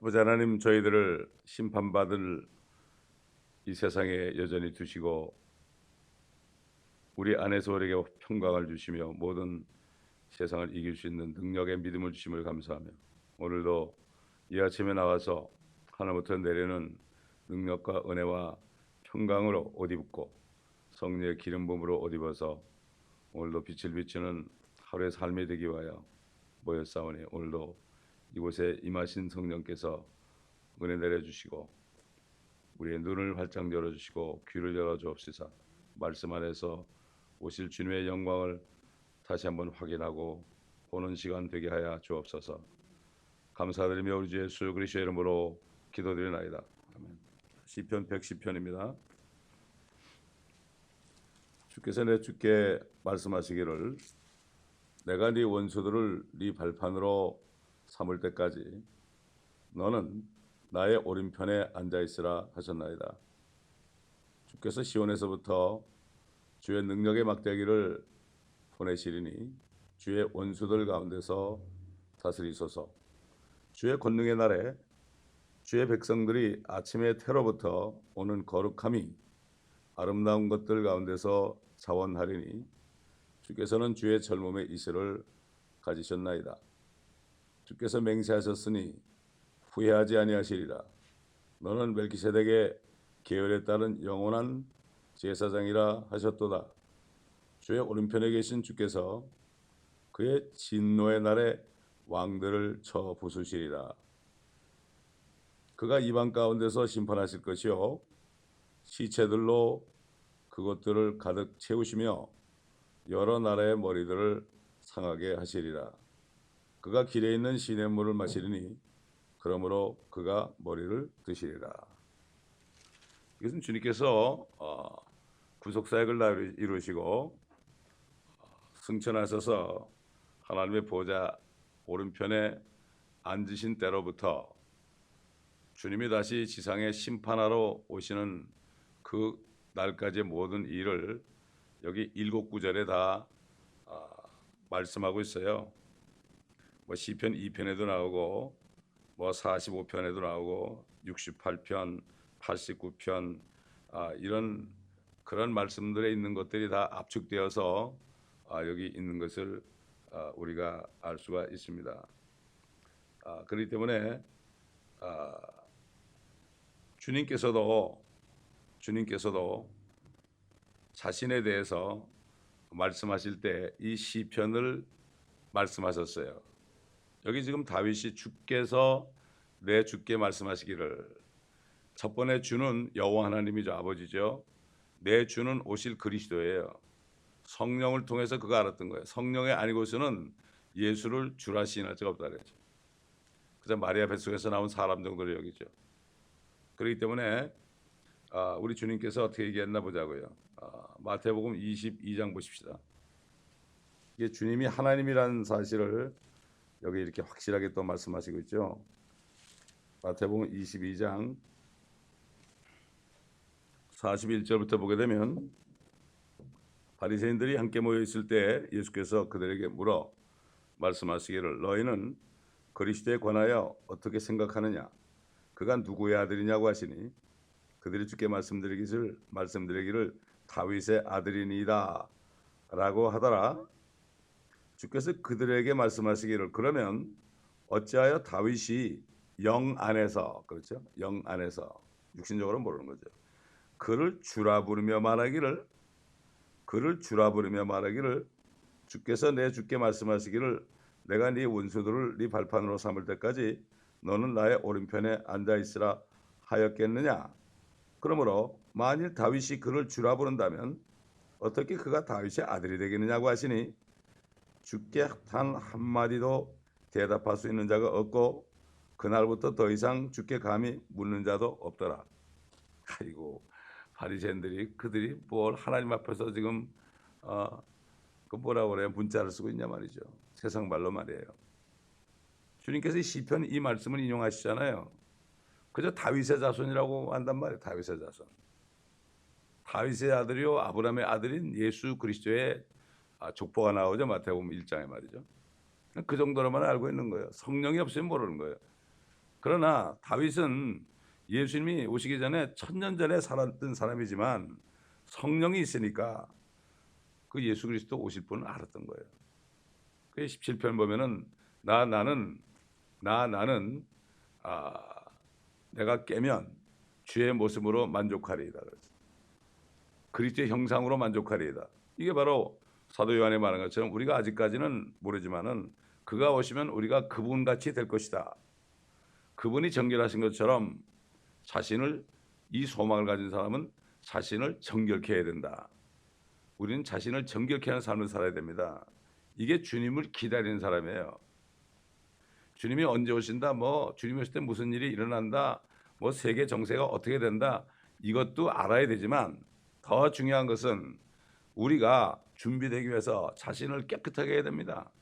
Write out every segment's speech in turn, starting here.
아버지 하나님, 저희들을 심판받을 이 세상에 여전히 두시고 우리 안에서 우리에게 평강을 주시며 모든 세상을 이길 수 있는 능력의 믿음을 주심을 감사하며, 오늘도 이 아침에 나와서 하늘부터 내리는 능력과 은혜와 평강으로 옷 입고 성령의 기름 부음으로 옷 입어서 오늘도 빛을 비추는 하루의 삶이 되기 위하여 모였사오니, 오늘도 이곳에 임하신 성령께서 은혜 내려주시고 우리의 눈을 활짝 열어주시고 귀를 열어주옵시사. 말씀 안에서 오실 주님의 영광을 다시 한번 확인하고 보는 시간 되게 하여 주옵소서. 감사드리며 우리 주 예수 그리스도의 이름으로 기도드리나이다. 아멘. 시편 110편입니다. 주께서 내 주께 말씀하시기를, 내가 네 원수들을 네 발판으로 삼을 때까지 너는 나의 오른편에 앉아있으라 하셨나이다. 주께서 시온에서부터 주의 능력의 막대기를 보내시리니 주의 원수들 가운데서 다스리소서. 주의 권능의 날에 주의 백성들이 아침의 태로부터 오는 거룩함이 아름다운 것들 가운데서 자원하리니 주께서는 주의 젊음의 이슬을 가지셨나이다. 주께서 맹세하셨으니 후회하지 아니하시리라. 너는 멜기세덱의 계율에 따른 영원한 제사장이라 하셨도다. 주의 오른편에 계신 주께서 그의 진노의 날에 왕들을 쳐 부수시리라. 그가 이방 가운데서 심판하실 것이요 시체들로 그것들을 가득 채우시며 여러 나라의 머리들을 상하게 하시리라. 그가 길에 있는 시냇물을 마시리니 그러므로 그가 머리를 드시리라. 이것은 주님께서 구속사역을 이루시고 승천하셔서 하나님의 보좌 오른편에 앉으신 때로부터 주님이 다시 지상에 심판하러 오시는 그 날까지의 모든 일을 여기 7구절에 다 말씀하고 있어요. 시편 2편에도 나오고 45편에도 나오고 68편, 89편 이런 그런 말씀들에 있는 것들이 다 압축되어서 여기 있는 것을 우리가 알 수가 있습니다. 그렇기 때문에 주님께서도 자신에 대해서 말씀하실 때 이 시편을 말씀하셨어요. 여기 지금 다윗이 주께서 내 주께 말씀하시기를, 첫 번째 주는 여호와 하나님이죠. 아버지죠. 내 주는 오실 그리스도예요. 성령을 통해서 그가 알았던 거예요. 성령이 아니고서는 예수를 주라 시인할 자가 없다 그랬죠. 그래서 마리아 뱃속에서 나온 사람 정도로 여기죠. 그렇기 때문에 우리 주님께서 어떻게 얘기했나 보자고요. 마태복음 22장 보십시다. 이게 주님이 하나님이라는 사실을 여기 이렇게 확실하게 또 말씀하시고 있죠. 마태복음 22장 41절부터 보게 되면, 바리새인들이 함께 모여 있을 때 예수께서 그들에게 물어 말씀하시기를, 너희는 그리스도에 관하여 어떻게 생각하느냐? 그가 누구의 아들이냐고 하시니 그들이 주께 말씀드리기를 다윗의 아들이니이다 라고 하더라. 주께서 그들에게 말씀하시기를, 그러면 어찌하여 다윗이 영 안에서, 그렇죠? 영 안에서, 육신적으로 모르는 거죠. 그를 주라 부르며 말하기를 주께서 내 주께 말씀하시기를, 내가 네 원수들을 네 발판으로 삼을 때까지 너는 나의 오른편에 앉아 있으라 하였겠느냐? 그러므로 만일 다윗이 그를 주라 부른다면 어떻게 그가 다윗의 아들이 되겠느냐고 하시니 주께 단 한마디도 대답할 수 있는 자가 없고 그날부터 더 이상 주께 감히 묻는 자도 없더라. 아이고, 바리새인들이 그들이 뭘 하나님 앞에서 지금 그 뭐라고 그래요? 문자를 쓰고 있냐 말이죠. 세상 말로 말이에요. 주님께서 이 시편 이 말씀을 인용하시잖아요. 그저 다윗의 자손이라고 한단 말이에요. 다윗의 자손. 다윗의 아들이요 아브라함의 아들인 예수 그리스도의 족보가 나오죠. 마태복음 1장에 말이죠. 그 정도로만 알고 있는 거예요. 성령이 없으면 모르는 거예요. 그러나 다윗은 예수님이 오시기 전에 1000년 전에 살았던 사람이지만 성령이 있으니까 그 예수 그리스도 오실 분을 알았던 거예요. 그 17편 보면은 나는 내가 깨면 주의 모습으로 만족하리이다. 그리스도의 형상으로 만족하리이다. 이게 바로 사도 요한이 말한 것처럼 우리가 아직까지는 모르지만은 그가 오시면 우리가 그분같이 될 것이다. 그분이 정결하신 것처럼 이 소망을 가진 사람은 자신을 정결케 해야 된다. 우리는 자신을 정결케 하는 삶을 살아야 됩니다. 이게 주님을 기다리는 사람이에요. 주님이 언제 오신다, 주님이 오실 때 무슨 일이 일어난다, 세계 정세가 어떻게 된다, 이것도 알아야 되지만 더 중요한 것은 우리가 준비되기 위해서 자신을 깨끗하게 해야 됩니다.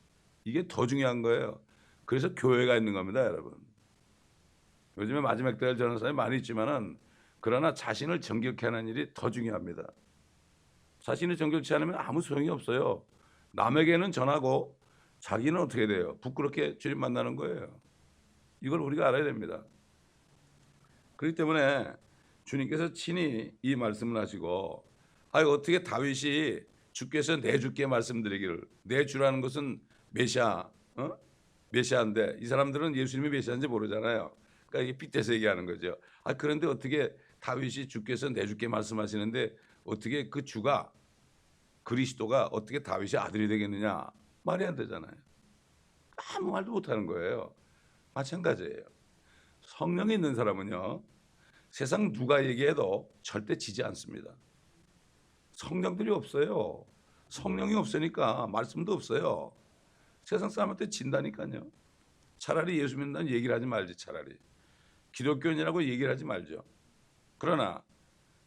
이게 더 중요한 거예요. 그래서 교회가 있는 겁니다, 여러분. 요즘에 마지막 때를 저는 사람이 많이 있지만은 그러나 자신을 정결케 하는 일이 더 중요합니다. 자신을 정결치 않으면 아무 소용이 없어요. 남에게는 전하고 자기는 어떻게 돼요? 부끄럽게 주님 만나는 거예요. 이걸 우리가 알아야 됩니다. 그렇기 때문에 주님께서 친히 이 말씀을 하시고 어떻게 다윗이 주께서 내주께 말씀드리기를, 내주라는 것은 메시아, 메시아인데 이 사람들은 예수님이 메시아인지 모르잖아요. 그러니까 이게 빗대서 얘기하는 거죠. 그런데 어떻게 다윗이 주께서 내주께 말씀하시는데 어떻게 그 주가 그리스도가 어떻게 다윗의 아들이 되겠느냐? 말이 안 되잖아요. 아무 말도 못하는 거예요. 마찬가지예요. 성령이 있는 사람은요, 세상 누가 얘기해도 절대 지지 않습니다. 성령들이 없어요. 성령이 없으니까 말씀도 없어요. 세상 사람한테 진다니까요. 차라리 예수 믿는다는 얘기를 하지 말지, 차라리. 기독교인이라고 얘기를 하지 말죠. 그러나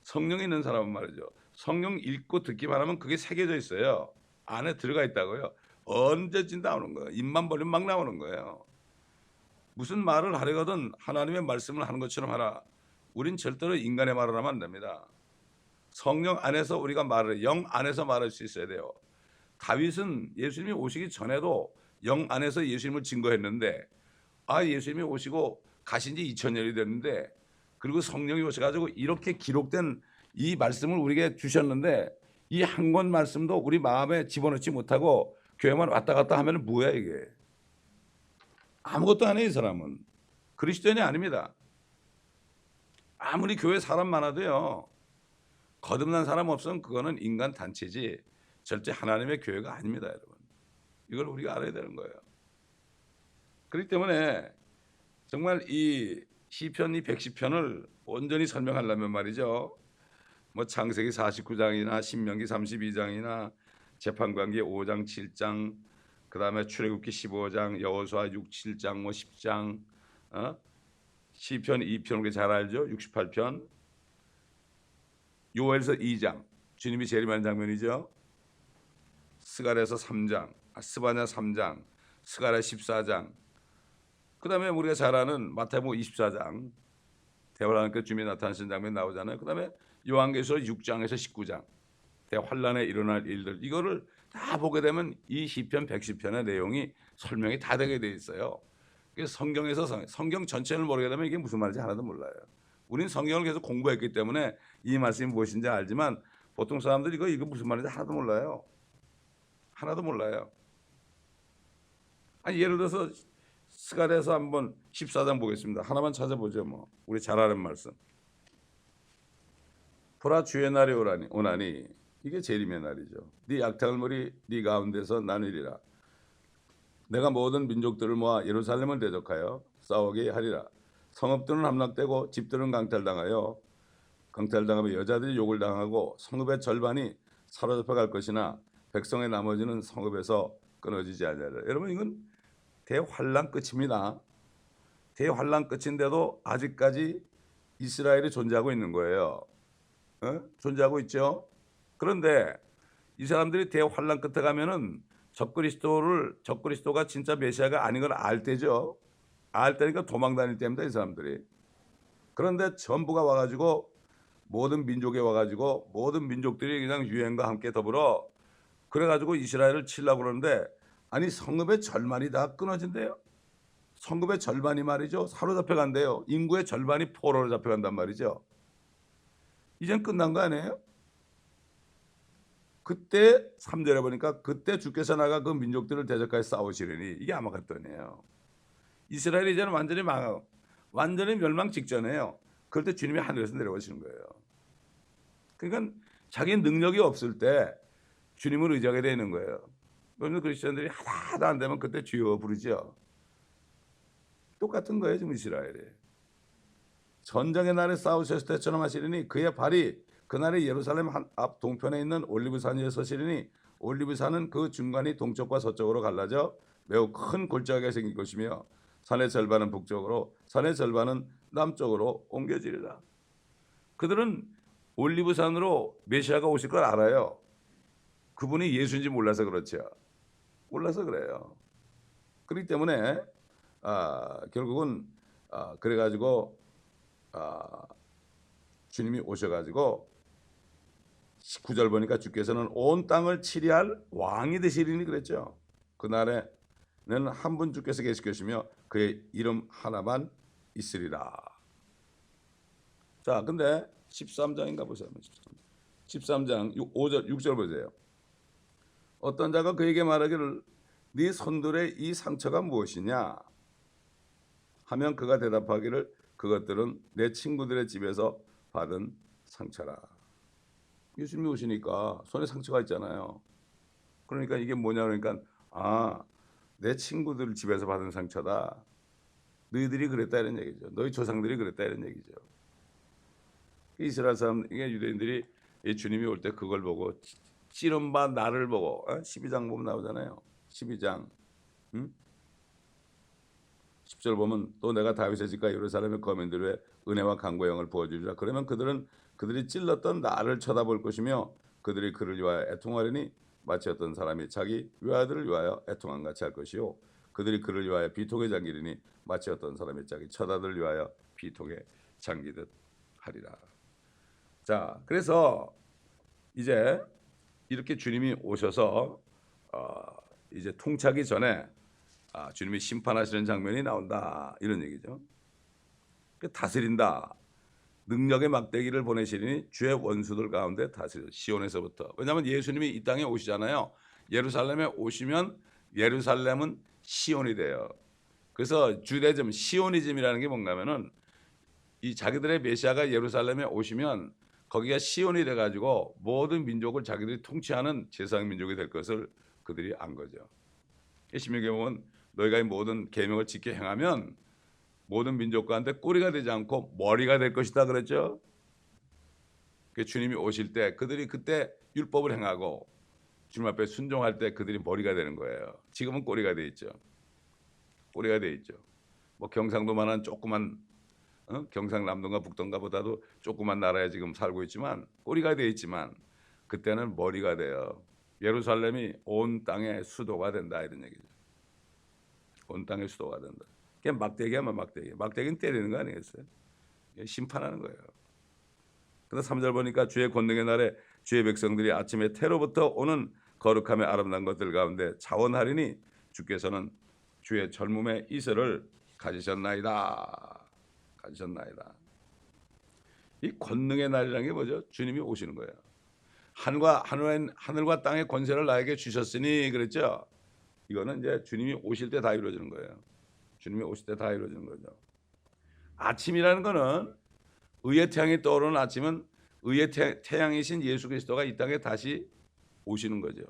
성령이 있는 사람은 말이죠. 성령 읽고 듣기만 하면 그게 새겨져 있어요. 안에 들어가 있다고요. 언제쯤 나오는 거예요. 입만 벌리면 막 나오는 거예요. 무슨 말을 하려거든 하나님의 말씀을 하는 것처럼 하라. 우린 절대로 인간의 말을 하면 안 됩니다. 성령 안에서 우리가 말을, 영 안에서 말할 수 있어야 돼요. 다윗은 예수님이 오시기 전에도 영 안에서 예수님을 증거했는데 예수님이 오시고 가신 지 2000년이 됐는데 그리고 성령이 오셔가지고 이렇게 기록된 이 말씀을 우리에게 주셨는데 이 한 권 말씀도 우리 마음에 집어넣지 못하고 교회만 왔다 갔다 하면 뭐야 이게. 아무것도 안 해 이 사람은. 그리스도인이 아닙니다. 아무리 교회 사람 많아도요. 거듭난 사람 없으면 그거는 인간 단체지 절대 하나님의 교회가 아닙니다, 여러분. 이걸 우리가 알아야 되는 거예요. 그렇기 때문에 정말 이 시편 이 110편을 온전히 설명하려면 말이죠. 창세기 49장이나 신명기 32장이나 재판관기 5장 7장 그다음에 출애굽기 15장 여호수아 6, 7장 10장 시편 2편 우리 잘 알죠. 68편 요엘서 2장 주님이 재림하는 장면이죠. 스가랴서 3장 스바냐 3장 스가랴 14장 그 다음에 우리가 잘 아는 마태복음 24장 대환란께 주님이 나타나신 장면 나오잖아요. 그 다음에 요한계시록 6장에서 19장 대환란에 일어날 일들 이거를 다 보게 되면 이 시편 110편의 내용이 설명이 다 되게 돼 있어요. 그래서 성경에서 성경 전체를 모르게 되면 이게 무슨 말인지 하나도 몰라요. 우리는 성경을 계속 공부했기 때문에 이 말씀이 무엇인지 알지만 보통 사람들이 이거 무슨 말인지 하나도 몰라요. 하나도 몰라요. 예를 들어서 스가랴서 한번 14장 보겠습니다. 하나만 찾아보죠. 우리 잘 아는 말씀. 보라 주의 날이 오나니 이게 재림의 날이죠. 네 약탈 물이 네 가운데서 나누리라. 내가 모든 민족들을 모아 예루살렘을 대적하여 싸우게 하리라. 성읍들은 함락되고 집들은 강탈당하며 여자들이 욕을 당하고 성읍의 절반이 사로잡혀 갈 것이나 백성의 나머지는 성읍에서 끊어지지 않으리라. 여러분 이건 대환란 끝입니다. 대환란 끝인데도 아직까지 이스라엘이 존재하고 있는 거예요. 존재하고 있죠. 그런데 이 사람들이 대환란 끝에 가면은 적그리스도가 진짜 메시아가 아닌 걸 알 때죠. 알 때니까 도망 다닐 때입니다, 이 사람들이. 그런데 전부가 와가지고 모든 민족에 와가지고 모든 민족들이 그냥 유행과 함께 더불어 그래가지고 이스라엘을 치려고 그러는데 성읍의 절반이 다 끊어진대요. 성급의 절반이 말이죠. 사로잡혀간대요. 인구의 절반이 포로로 잡혀간단 말이죠. 이젠 끝난 거 아니에요? 그때 3절에 보니까 그때 주께서 나가 그 민족들을 대적하여 싸우시려니 이게 아마겟돈이에요. 이스라엘이 이제는 완전히 망하고 완전히 멸망 직전이에요. 그럴 때 주님이 하늘에서 내려오시는 거예요. 그러니까 자기 능력이 없을 때 주님을 의지하게 되는 거예요. 그러면 그리스도인들이 하나도 안 되면 그때 주여 부르죠. 똑같은 거예요 지금 이스라엘이. 전쟁의 날에 싸우셨을 때처럼 하시리니 그의 발이 그날에 예루살렘 앞 동편에 있는 올리브산 위에 서시리니 올리브산은 그 중간이 동쪽과 서쪽으로 갈라져 매우 큰 골짜기가 생길 것이며 산의 절반은 북쪽으로 산의 절반은 남쪽으로 옮겨지리라. 그들은 올리브산으로 메시아가 오실 걸 알아요. 그분이 예수인지 몰라서 그렇죠. 몰라서 그래요. 그렇기 때문에 결국은 그래가지고 주님이 오셔가지고 19절 보니까 주께서는 온 땅을 치리할 왕이 되시리니 그랬죠. 그날에는 한 분 주께서 계실 것이며 그의 이름 하나만 있으리라. 자, 근데 13장인가 보세요. 13장 5절 6절 보세요. 어떤 자가 그에게 말하기를 네 손들의 이 상처가 무엇이냐 하면 그가 대답하기를 그것들은 내 친구들의 집에서 받은 상처라. 예수님이 오시니까 손에 상처가 있잖아요. 그러니까 이게 뭐냐 그러니까 내 친구들 집에서 받은 상처다. 너희들이 그랬다 이런 얘기죠. 너희 조상들이 그랬다 이런 얘기죠. 이스라엘 사람, 이게 유대인들이 주님이 올 때 그걸 보고 찌른 바 나를 보고 12장 보면 나오잖아요. 12장 10절 보면 또 내가 다윗의 집과 예루살렘의 거민들의 은혜와 강구의 영을 부어주리라. 그러면 그들이 찔렀던 나를 쳐다볼 것이며 그들이 그를 위하여 애통하리니 마치 어떤 사람이 자기 외아들을 위하여 애통한 같이 할 것이요 그들이 그를 위하여 비통에 잠기리니 마치 어떤 사람이 자기 처자들을 위하여 비통에 잠기듯 하리라. 자, 그래서 이제 이렇게 주님이 오셔서 이제 통치하기 전에 주님이 심판하시는 장면이 나온다 이런 얘기죠. 다스린다. 능력의 막대기를 보내시리니 주의 원수들 가운데 다스려 시온에서부터. 왜냐하면 예수님이 이 땅에 오시잖아요. 예루살렘에 오시면 예루살렘은 시온이 돼요. 그래서 주대즘 시오니즘이라는 게 뭔가면은 이 자기들의 메시아가 예루살렘에 오시면 거기가 시온이 돼가지고 모든 민족을 자기들이 통치하는 제사장 민족이 될 것을 그들이 안 거죠. 신명기에 보면 너희가 이 모든 계명을 지켜 행하면 모든 민족 가운데 꼬리가 되지 않고 머리가 될 것이다 그랬죠. 주님이 오실 때 그들이 그때 율법을 행하고 주님 앞에 순종할 때 그들이 머리가 되는 거예요. 지금은 꼬리가 돼 있죠. 꼬리가 돼 있죠. 뭐 경상도만한 조그만 경상남도인가 북동가보다도 조그만 나라에 지금 살고 있지만 꼬리가 돼 있지만 그때는 머리가 돼요. 예루살렘이 온 땅의 수도가 된다 이런 얘기죠. 온 땅의 수도가 된다. 그냥 막대기하면 막대기. 막대기는 때리는 거 아니겠어요? 심판하는 거예요. 그래서 3절 보니까 주의 권능의 날에 주의 백성들이 아침에 태로부터 오는 거룩함의 아름다운 것들 가운데 자원하리니 주께서는 주의 젊음의 이슬을 가지셨나이다. 이 권능의 날이라는 게 뭐죠? 주님이 오시는 거예요. 하늘과 땅의 권세를 나에게 주셨으니 그랬죠. 이거는 이제 주님이 오실 때 다 이루어지는 거예요. 주님이 오실 때 다 이루어지는 거죠. 아침이라는 거는 의의 태양이 떠오르는 아침은 의의 태양이신 예수 그리스도가 이 땅에 다시 오시는 거죠.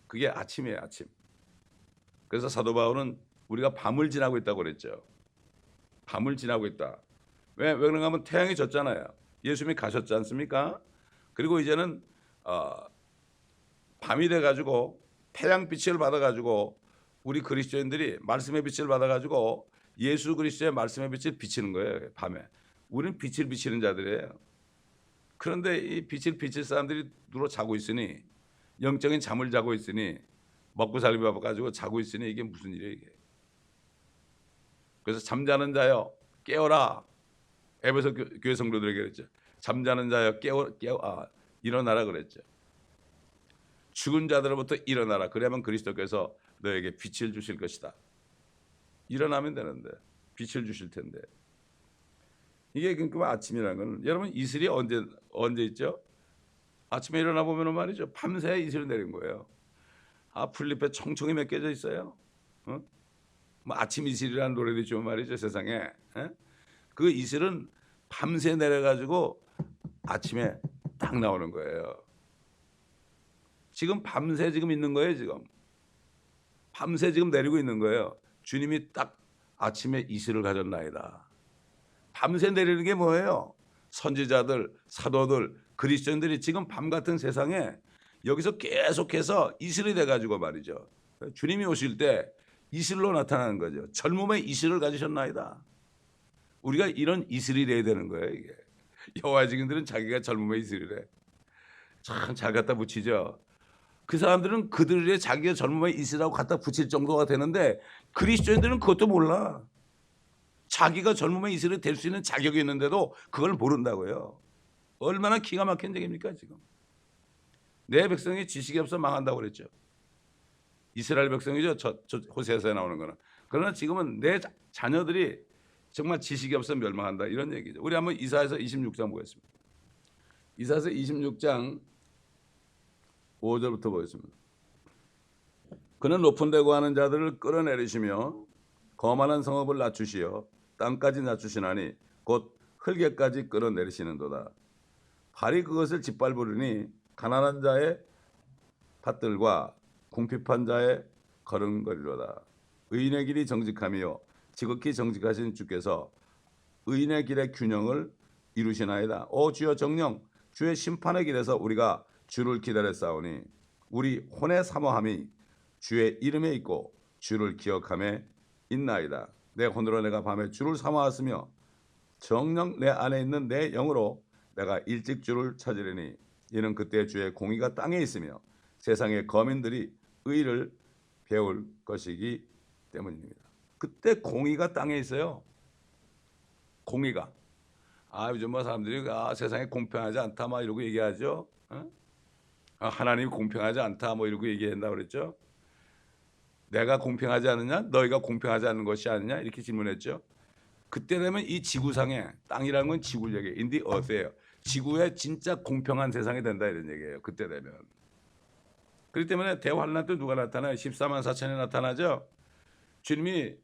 그게 아침이에요, 아침. 그래서 사도 바울은 우리가 밤을 지나고 있다고 그랬죠. 밤을 지나고 있다. 왜 그런가 하면 태양이 졌잖아요. 예수님이 가셨지 않습니까? 그리고 이제는 밤이 돼가지고 태양빛을 받아가지고 우리 그리스도인들이 말씀의 빛을 받아가지고 예수 그리스도의 말씀의 빛을 비치는 거예요. 밤에. 우리는 빛을 비치는 자들이에요. 그런데 이 빛을 비칠 사람들이 누워 자고 있으니 영적인 잠을 자고 있으니 먹고 살기 바빠가지고 자고 있으니 이게 무슨 일이에요 이게. 그래서 잠자는 자여 깨어라. 에베소 교회 성도들에게 그랬죠. 잠자는 자여 일어나라 그랬죠. 죽은 자들로부터 일어나라. 그래야만 그리스도께서 너에게 빛을 주실 것이다. 일어나면 되는데 빛을 주실 텐데. 이게 그러니까 아침이라는 건 여러분 이슬이 언제 있죠? 아침에 일어나 보면은 말이죠. 밤새 이슬이 내린 거예요. 풀잎에 총총이 맺혀져 있어요. 어? 뭐 아침 이슬이라는 노래도 있지만 말이죠. 세상에. 에? 그 이슬은 밤새 내려가지고 아침에 딱 나오는 거예요. 지금 밤새 지금 있는 거예요. 지금 밤새 지금 내리고 있는 거예요. 주님이 딱 아침에 이슬을 가졌나이다. 밤새 내리는 게 뭐예요? 선지자들, 사도들, 그리스도인들이 지금 밤 같은 세상에 여기서 계속해서 이슬이 돼가지고 말이죠. 주님이 오실 때 이슬로 나타나는 거죠. 젊음의 이슬을 가지셨나이다. 우리가 이런 이슬이 돼야 되는 거예요. 이게 여호와 증인들은 자기가 젊음의 이슬이래. 참 잘 갖다 붙이죠. 그 사람들은 그들의 자기가 젊음의 이슬이라고 갖다 붙일 정도가 되는데 그리스도인들은 그것도 몰라. 자기가 젊음의 이슬이 될 수 있는 자격이 있는데도 그걸 모른다고요. 얼마나 기가 막힌 얘기입니까 지금. 내 백성이 지식이 없어 망한다고 그랬죠. 이스라엘 백성이죠. 저 호세아서에 나오는 거는. 그러나 지금은 내 자녀들이 정말 지식이 없어 멸망한다 이런 얘기죠. 우리 한번 이사야서 26장 보겠습니다. 이사야서 26장 5절부터 보겠습니다. 그는 높은 데 거하는 자들을 끌어내리시며 거만한 성읍을 낮추시어 땅까지 낮추시나니 곧 흙에까지 끌어내리시는도다. 발이 그것을 짓밟으리니 가난한 자의 밭들과 궁핍한 자의 걸음거리로다. 의인의 길이 정직하며 지극히 정직하신 주께서 의인의 길의 균형을 이루시나이다. 오 주여 정령 주의 심판의 길에서 우리가 주를 기다렸사오니 우리 혼의 사모함이 주의 이름에 있고 주를 기억함에 있나이다. 내 혼으로 내가 밤에 주를 사모하였으며 정녕 내 안에 있는 내 영으로 내가 일찍 주를 찾으려니 이는 그때 주의 공의가 땅에 있으며 세상의 거민들이 의를 배울 것이기 때문입니다. 그때 공의가 땅에 있어요. 공의가. 요즘 뭐 사람들이 세상에 공평하지 않다 막 이러고 얘기하죠. 하나님이 공평하지 않다 뭐 이러고 얘기한다 그랬죠. 내가 공평하지 않느냐? 너희가 공평하지 않는 것이 아니냐? 이렇게 질문했죠. 그때 되면 이 지구상에 땅이라는 건 지구를 얘기해요. In the earth예요. 지구에 진짜 공평한 세상이 된다 이런 얘기예요. 그때 되면. 그렇기 때문에 대환란 때 누가 나타나요? 14만 4천이 나타나죠. 주님이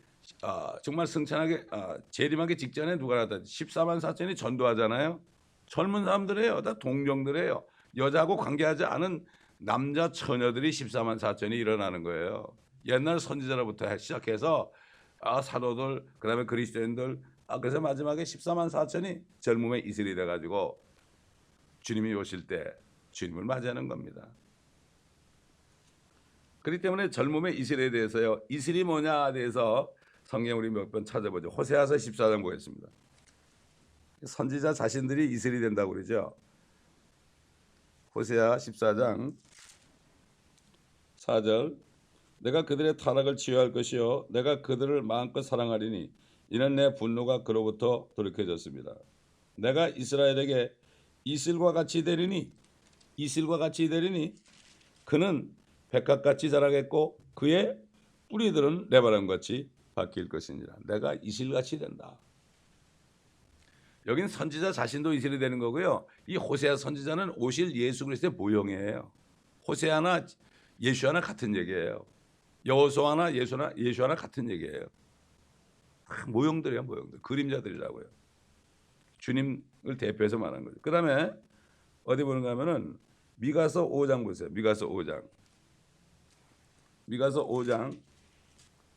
정말 승천하게 재림하기 직전에 누가 나타나요? 14만 4천이 전도하잖아요. 젊은 사람들이에요. 다 동정들이에요. 여자하고 관계하지 않은 남자 처녀들이 14만 4천이 일어나는 거예요. 옛날 선지자로부터 시작해서 사도들 그다음에 그리스도인들 그래서 마지막에 14만 4천이 젊음의 이슬이 돼가지고 주님이 오실 때 주님을 맞이하는 겁니다. 그렇기 때문에 젊음의 이슬에 대해서요. 이슬이 뭐냐에 대해서 성경 우리 몇 번 찾아보죠. 호세아서 14장 보겠습니다. 선지자 자신들이 이슬이 된다고 그러죠. 호세아 14장 4절 내가 그들의 타락을 치유할 것이요 내가 그들을 마음껏 사랑하리니 이는 내 분노가 그로부터 돌이켜졌습니다. 내가 이스라엘에게 이슬과 같이 되리니 그는 백합같이 자라겠고 그의 뿌리들은 레바논같이 바뀔 것이니라. 내가 이슬같이 된다. 여긴 선지자 자신도 이슬이 되는 거고요. 이 호세아 선지자는 오실 예수 그리스도의 모형이에요. 호세아나 예수아나 같은 얘기예요. 여호수아나 예수아나 같은 얘기예요. 모형들이야 모형들. 그림자들이라고요. 주님을 대표해서 말하는 거죠. 그 다음에 어디 보는가 하면은 미가서 5장 보세요. 미가서 5장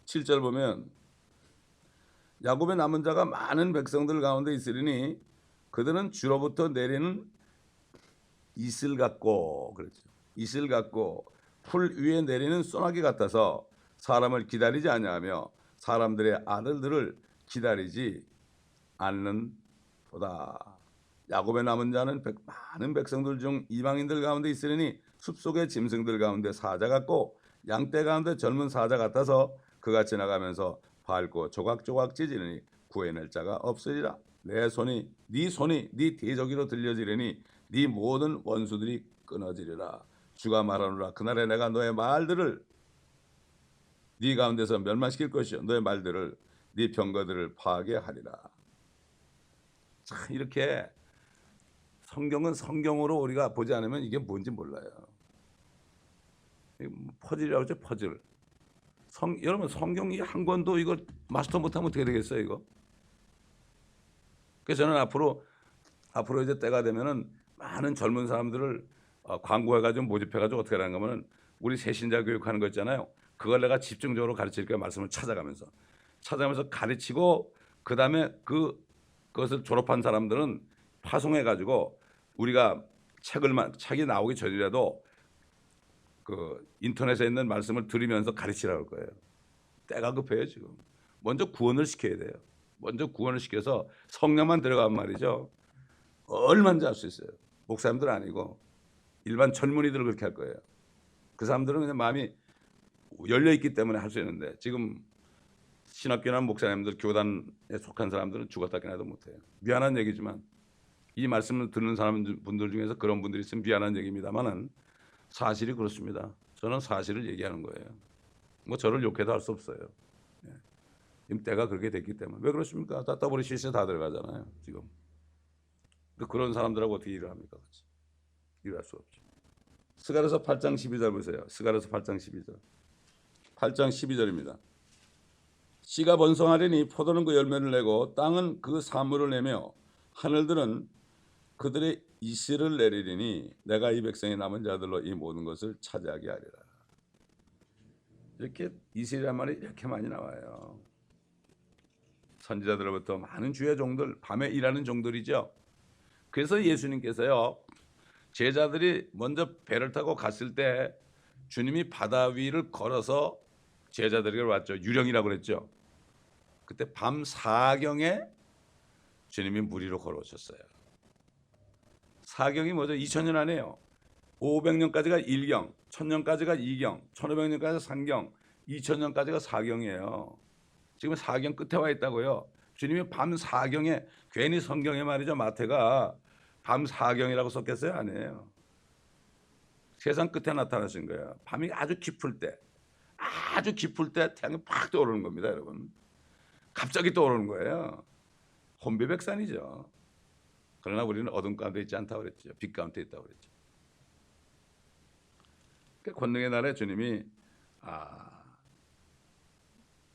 7절 보면 야곱의 남은 자가 많은 백성들 가운데 있으리니 그들은 주로부터 내리는 이슬 같고 그렇죠. 이슬 같고 풀 위에 내리는 소나기 같아서 사람을 기다리지 아니하며 사람들의 아들들을 기다리지 않는도다. 야곱의 남은 자는 많은 백성들 중 이방인들 가운데 있으리니 숲속의 짐승들 가운데 사자 같고 양떼 가운데 젊은 사자 같아서 그가 지나가면서 밟고 조각조각 찢으니 구해낼 자가 없으리라. 네 손이 네 대저기로 들려지려니 네 모든 원수들이 끊어지리라. 주가 말하노라. 그날에 내가 너의 말들을 네 가운데서 멸망시킬 것이요 너의 말들을 네 병거들을 파괴하리라. 참 이렇게 성경은 성경으로 우리가 보지 않으면 이게 뭔지 몰라요. 퍼즐이라고 하죠, 퍼즐. 여러분 성경이 한 권도 이거 마스터 못하면 어떻게 되겠어요, 이거? 그래서 저는 앞으로 이제 때가 되면은 많은 젊은 사람들을 광고해가지고 모집해가지고 어떻게 하는 거면은 우리 새신자 교육하는 거 있잖아요. 그걸 내가 집중적으로 가르칠 거예요. 말씀을 찾아가면서 가르치고 그 다음에 그것을 졸업한 사람들은 파송해가지고 우리가 책이 나오기 전이라도 그 인터넷에 있는 말씀을 들으면서 가르치라고 할 거예요. 때가 급해요 지금. 먼저 구원을 시켜야 돼요. 먼저 구원을 시켜서 성령만 들어가면 말이죠. 얼마든지 할 수 있어요. 목사님들 아니고 일반 젊은이들을 그렇게 할 거예요. 그 사람들은 그냥 마음이 열려 있기 때문에 할 수 있는데 지금 신학교나 목사님들 교단에 속한 사람들은 죽었다 깨나도 못해요. 미안한 얘기지만 이 말씀을 듣는 분들 중에서 그런 분들이 있으면 미안한 얘기입니다만은 사실이 그렇습니다. 저는 사실을 얘기하는 거예요. 뭐 저를 욕해도 할 수 없어요. 지금 때가 그렇게 됐기 때문에. 왜 그렇습니까? WCC에 다 들어가잖아요 지금. 그런 사람들하고 어떻게 일을 합니까? 같이. 일할 수 없죠. 스가랴서 8장 12절 보세요. 스가랴서 8장 12절. 8장 12절입니다. 씨가 번성하리니 포도는 그 열매를 내고 땅은 그 사물을 내며 하늘들은 그들의 이슬을 내리리니 내가 이 백성의 남은 자들로 이 모든 것을 차지하게 하리라. 이렇게 이슬이란 말이 이렇게 많이 나와요. 선지자들로부터 많은 주의 종들, 밤에 일하는 종들이죠. 그래서 예수님께서요, 제자들이 먼저 배를 타고 갔을 때 주님이 바다 위를 걸어서 제자들에게 왔죠. 유령이라고 그랬죠. 그때 밤 4경에 주님이 물 위로 걸어오셨어요. 4경이 뭐죠? 2000년 안에요. 500년까지가 1경, 1000년까지가 2경, 1500년까지가 3경, 2000년까지가 4경이에요. 지금 4경 끝에 와 있다고요. 주님이 밤 4경에 괜히 성경에 말이죠. 마태가 밤 4경이라고 썼겠어요? 아니에요. 세상 끝에 나타나신 거예요. 밤이 아주 깊을 때 태양이 팍 떠오르는 겁니다, 여러분. 갑자기 떠오르는 거예요. 혼비백산이죠. 그러나 우리는 어둠 가운데 있지 않다고 그랬죠. 빛 가운데 있다고 그랬죠. 권능의 날에 주님이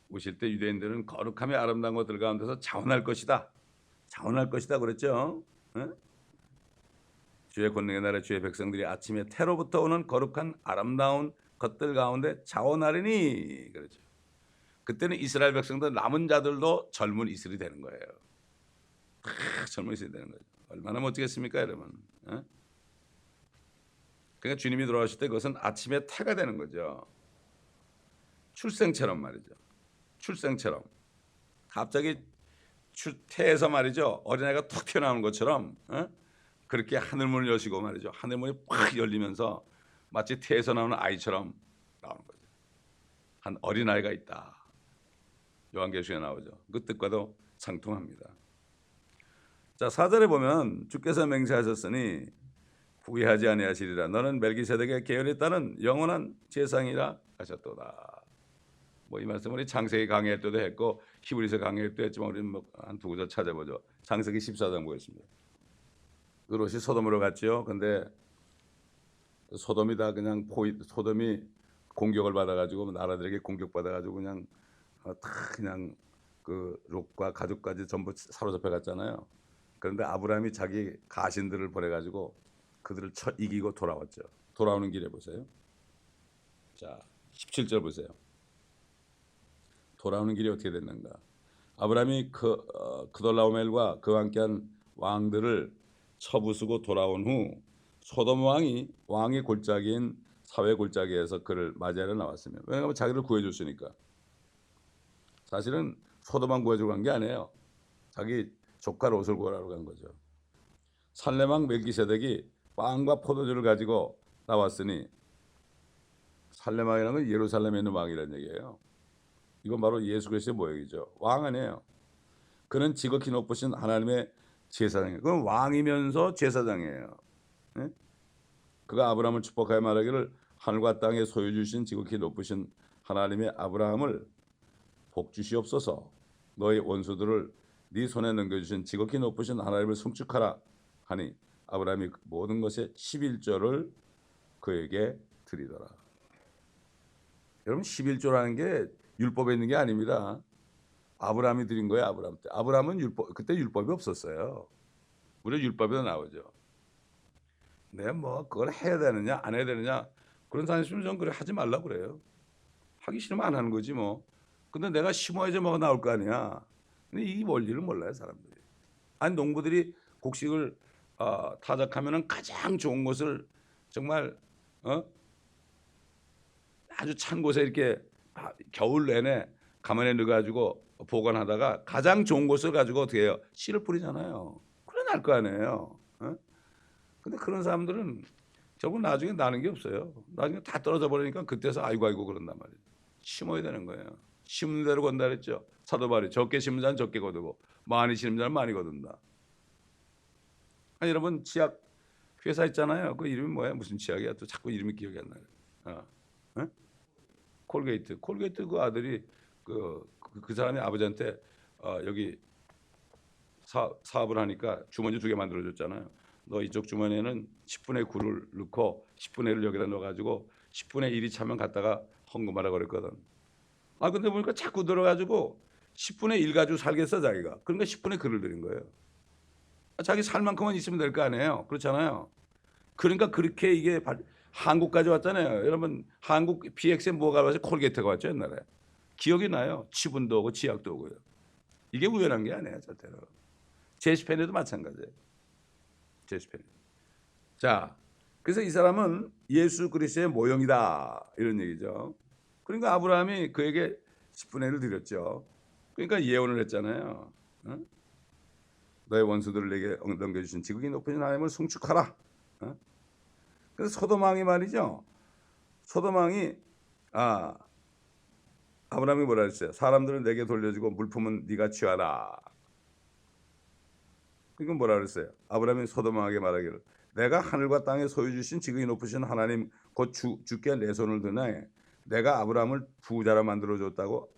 오실 때 유대인들은 거룩함의 아름다운 것들 가운데서 자원할 것이다. 자원할 것이다 그랬죠. 응? 주의 권능의 날에 주의 백성들이 아침에 태로부터 오는 거룩한 아름다운 것들 가운데 자원하리니 그렇죠. 그때는 이스라엘 백성들 남은 자들도 젊은 이슬이 되는 거예요. 젊은 이슬이 되는 거죠. 얼마나 멋지겠습니까, 여러분? 응? 그러니까 주님이 돌아오실 때 그것은 아침에 태가 되는 거죠. 출생처럼 말이죠. 출생처럼 갑자기 태에서 말이죠. 어린아이가 툭 튀어나오는 것처럼 그렇게 하늘문을 여시고 말이죠. 하늘문이 팍 열리면서 마치 태에서 나오는 아이처럼 나오는 거죠. 한 어린아이가 있다. 요한계시록에 나오죠. 그 뜻과도 상통합니다. 자, 4절에 보면 주께서 맹세하셨으니 후회하지 아니하시리라. 너는 멜기세덱의 계열에 따른 영원한 제사장이라 하셨도다. 뭐 이 말씀 우리 창세기 강의할 때도 했고 히브리서 강의할 때도 했지만 우리는 뭐 한 두 구절 찾아보죠. 창세기 14장 보겠습니다. 롯이 소돔으로 갔죠. 근데 소돔이 다 그냥 소돔이 공격을 받아가지고 나라들에게 공격받아가지고 그냥 다 그냥 그 롯과 가족까지 전부 사로잡혀 갔잖아요. 그런데 아브라함이 자기 가신들을 보내가지고 그들을 이기고 돌아왔죠. 돌아오는 길에 보세요. 자, 17절 보세요. 돌아오는 길이 어떻게 됐는가? 아브라함이 그돌라오멜과 그와 함께한 왕들을 쳐부수고 돌아온 후 소돔 왕의 골짜기인 사회 골짜기에서 그를 맞이하러 나왔으며, 왜냐하면 자기를 구해줬으니까. 사실은 소돔 왕 구해주고 간 게 아니에요. 자기 조카 롯을 구하러 간 거죠. 살렘 왕 멜기세덱이 빵과 포도주를 가지고 나왔으니, 살렘 왕이라는 건 예루살렘에 있는 왕이라는 얘기예요. 이건 바로 예수 그리스도의 모형이죠. 왕 아니에요. 그는 지극히 높으신 하나님의 제사장이에요. 그건 왕이면서 제사장이에요. 네? 그가 아브라함을 축복하여 말하기를 하늘과 땅에 소유 주신 지극히 높으신 하나님의 아브라함을 복 주시옵소서. 너희 원수들을 네 손에 넘겨주신 지극히 높으신 하나님을 송축하라 하니 아브라함이 모든 것의 11조를 그에게 드리더라. 여러분 11조라는 게 율법에 있는 게 아닙니다. 아브라함이 드린 거예요. 아브라함 때. 아브라함은 그때 율법이 없었어요. 우리 율법에도 나오죠. 내가 뭐 그걸 해야 되느냐 안 해야 되느냐 그런 사람이 있으면 저는 그래 하지 말라고 그래요. 하기 싫으면 안 하는 거지 뭐. 근데 내가 심어야지 뭐가 나올 거 아니야. 근데 이 원리를 몰라요 사람들이. 아니 농부들이 곡식을 타작하면은 가장 좋은 것을 정말 아주 찬 곳에 이렇게 겨울 내내 가만히 넣어가지고 보관하다가 가장 좋은 것을 가지고 어떻게 해요? 씨를 뿌리잖아요. 그래 날 거 아니에요. 근데 그런 사람들은 결국 나중에 나는 게 없어요. 나중에 다 떨어져 버리니까 그때서 아이고 그런단 말이에요. 심어야 되는 거예요. 심는 대로 건다 그랬죠. 사도 바울이 적게 심는 자는 적게 거두고 많이 심는 자는 많이 거둔다. 아니 여러분 치약 회사 있잖아요. 그 이름이 뭐야? 무슨 치약이야? 또 자꾸 이름이 기억이 안 나요. 콜게이트 그 아들이 그 사람이 아버지한테 여기 사업을 하니까 주머니 2개 만들어줬잖아요. 너 이쪽 주머니에는 10분의 9를 넣고 10분의 1을 여기다 넣어가지고 10분의 1이 차면 갖다가 헌금하라 그랬거든. 근데 보니까 자꾸 들어가지고 10분의 1 가지고 살겠어 자기가. 그러니까 10분의 9를 드린 거예요. 자기 살 만큼만 있으면 될 거 아니에요. 그렇잖아요. 그러니까 그렇게 이게 한국까지 왔잖아요. 여러분 한국 PX에 뭐가 왔어요? 콜게이트가 왔죠 옛날에. 기억이 나요. 치분도 오고 치약도 오고요. 이게 우연한 게 아니에요 절대로. 제시펜에도 마찬가지예요. 제시펜. 자, 그래서 이 사람은 예수 그리스도의 모형이다 이런 얘기죠. 그러니까 아브라함이 그에게 10분의 1을 드렸죠. 그러니까 예언을 했잖아요. 너의 원수들을 내게 넘겨주신 지극히 높으신 하나님을 송축하라. 그래서 소돔왕이 말이죠. 소돔왕이 아브라함이 뭐라 했어요? 사람들은 내게 돌려주고 물품은 네가 취하라. 그러니까 뭐라 그랬어요? 아브라함이 소돔왕에게 말하기를 내가 하늘과 땅에 소유 주신 지극히 높으신 하나님 곧 주께 내 손을 드나 내가 아브라함을 부자로 만들어 줬다고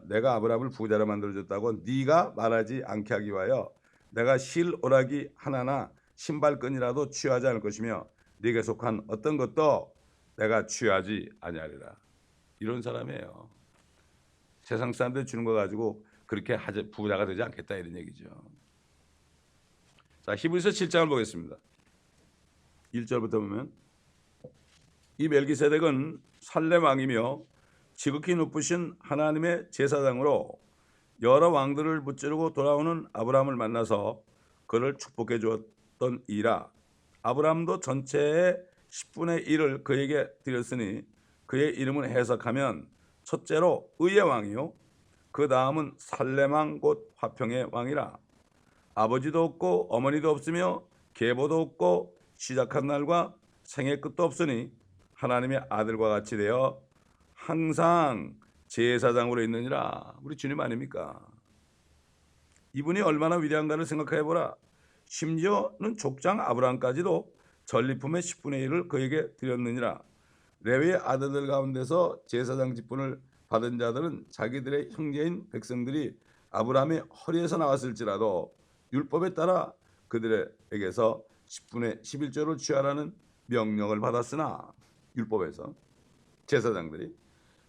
내가 아브라함을 부자로 만들어 줬다고 네가 말하지 않게 하기 위하여 내가 실 오라기 하나나 신발끈이라도 취하지 않을 것이며 네게 속한 어떤 것도 내가 취하지 아니하리라. 이런 사람이에요. 세상 사람들 주는 거 가지고 그렇게 부자가 되지 않겠다 이런 얘기죠. 자, 히브리서 7장을 보겠습니다. 1절부터 보면 이 멜기세덱은 살렘 왕이며 지극히 높으신 하나님의 제사장으로 여러 왕들을 무찌르고 돌아오는 아브라함을 만나서 그를 축복해 주었던 이라. 아브라함도 전체의 10분의 1을 그에게 드렸으니 그의 이름을 해석하면 첫째로 의의 왕이요 그 다음은 살렘 왕 곧 화평의 왕이라. 아버지도 없고 어머니도 없으며 계보도 없고 시작한 날과 생의 끝도 없으니 하나님의 아들과 같이 되어 항상 제사장으로 있느니라. 우리 주님 아닙니까? 이분이 얼마나 위대한가를 생각해보라. 심지어는 족장 아브라함까지도 전리품의 10분의 1을 그에게 드렸느니라. 레위의 아들들 가운데서 제사장 직분을 받은 자들은 자기들의 형제인 백성들이 아브라함의 허리에서 나왔을지라도 율법에 따라 그들에게서 10분의 11조를 취하라는 명령을 받았으나 율법에서 제사장들이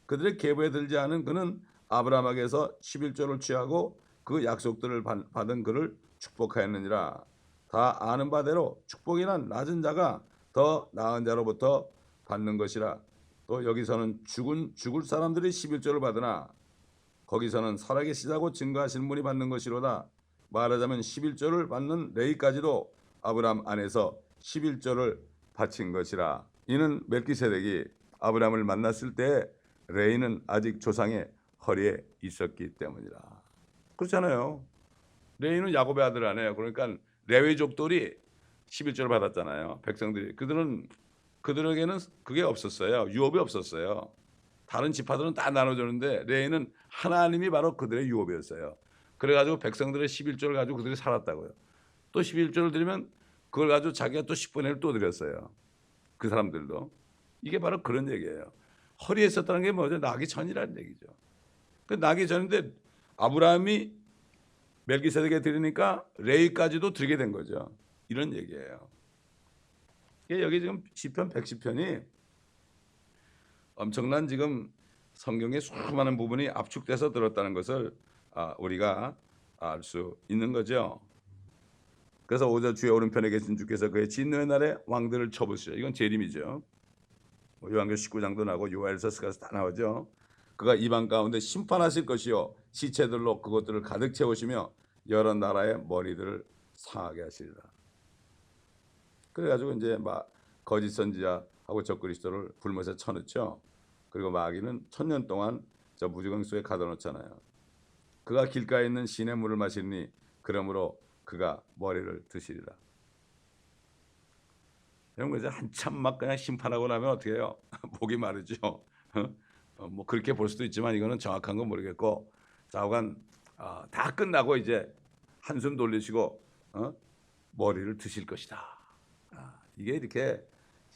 그들의 계보에 들지 않은 그는 아브라함에게서 11조를 취하고 그 약속들을 받은 그를 축복하였느니라. 다 아는 바대로 축복이란 낮은 자가 더 나은 자로부터 받는 것이라. 또 여기서는 죽을 사람들이 11조를 받으나 거기서는 살아계시다고 증거하시는 분이 받는 것이로다. 말하자면 11조를 받는 레위까지도 아브라함 안에서 11조를 바친 것이라. 이는 멜기세덱이 아브라함을 만났을 때 레위는 아직 조상의 허리에 있었기 때문이라. 그렇잖아요. 레위는 야곱의 아들 아니에요. 그러니까 레위족들이 11조를 받았잖아요. 백성들이. 그들에게는 그게 없었어요. 유업이 없었어요. 다른 지파들은 다 나눠주는데 레위는 하나님이 바로 그들의 유업이었어요. 그래가지고 백성들의 11조를 가지고 그들이 살았다고요. 또 11조를 드리면 그걸 가지고 자기가 또 10분의 1을 또 드렸어요. 그 사람들도. 이게 바로 그런 얘기예요. 허리에 있었다는 게 뭐죠? 나기 전이라는 얘기죠. 그 나기 전인데 아브라함이 멜기세덱에 드리니까 레위까지도 드리게 된 거죠. 이런 얘기예요. 여기 지금 시편 110편이 엄청난 지금 성경의 수많은 부분이 압축돼서 들었다는 것을 우리가 알 수 있는 거죠. 그래서 오저 주의 오른편에 계신 주께서 그의 진노의 날에 왕들을 쳐부시죠. 이건 재림이죠. 요한계시록 19장도 나오고 요엘서스가 다 나오죠. 그가 이방 가운데 심판하실 것이요 시체들로 그것들을 가득 채우시며 여러 나라의 머리들을 상하게 하시리라. 그래가지고 이제 막 거짓 선지자하고 적그리스도를 불못에 쳐넣죠. 그리고 마귀는 1000년 동안 저 무지강 속에 가둬놓잖아요. 그가 길가에 있는 시내 물을 마시니 그러므로 그가 머리를 드시리라. 이런 거 이제 한참 막 그냥 심판하고 나면 어떻게 해요? 목이 마르죠. 뭐 그렇게 볼 수도 있지만 이거는 정확한 건 모르겠고 좌우간 다 끝나고 이제 한숨 돌리시고 머리를 드실 것이다. 이게 이렇게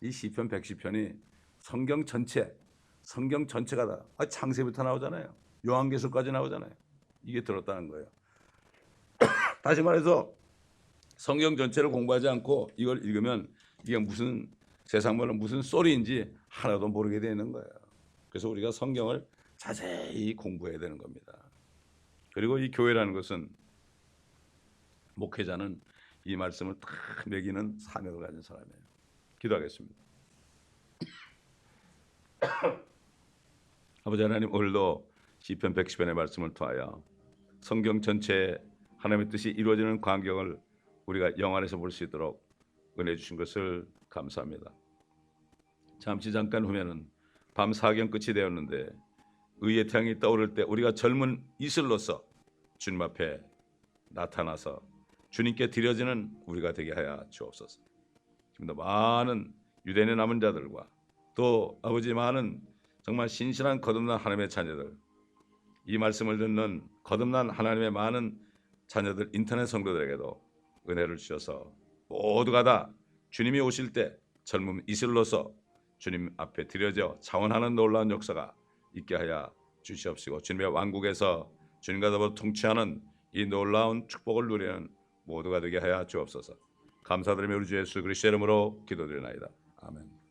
이 시편 110편이 성경 전체가 다 창세부터 나오잖아요. 요한계시록까지 나오잖아요. 이게 들었다는 거예요. 다시 말해서 성경 전체를 공부하지 않고 이걸 읽으면 이게 무슨 세상 말로 무슨 소리인지 하나도 모르게 되는 거예요. 그래서 우리가 성경을 자세히 공부해야 되는 겁니다. 그리고 이 교회라는 것은 목회자는 이 말씀을 다 매기는 사명을 가진 사람이에요. 기도하겠습니다. 아버지 하나님, 오늘도 시편 110편의 말씀을 통하여 성경 전체에 하나님의 뜻이 이루어지는 광경을 우리가 영안에서 볼 수 있도록 은혜 주신 것을 감사합니다. 잠깐 후면은 밤 사경 끝이 되었는데 의의 태양이 떠오를 때 우리가 젊은 이슬로서 주님 앞에 나타나서 주님께 드려지는 우리가 되게 하여 주옵소서. 지금도 많은 유대인의 남은 자들과 또 아버지 많은 정말 신실한 거듭난 하나님의 자녀들, 이 말씀을 듣는 거듭난 하나님의 많은 자녀들, 인터넷 성도들에게도 은혜를 주셔서 모두가 다 주님이 오실 때 젊은 이슬로서 주님 앞에 드려져 자원하는 놀라운 역사가 있게 하여 주시옵시고 주님의 왕국에서 주님과 더불어 통치하는 이 놀라운 축복을 누리는 모두가 되게 하여 주옵소서. 감사드리며 우리 주 예수 그리스도의 이름으로 기도드리나이다. 아멘.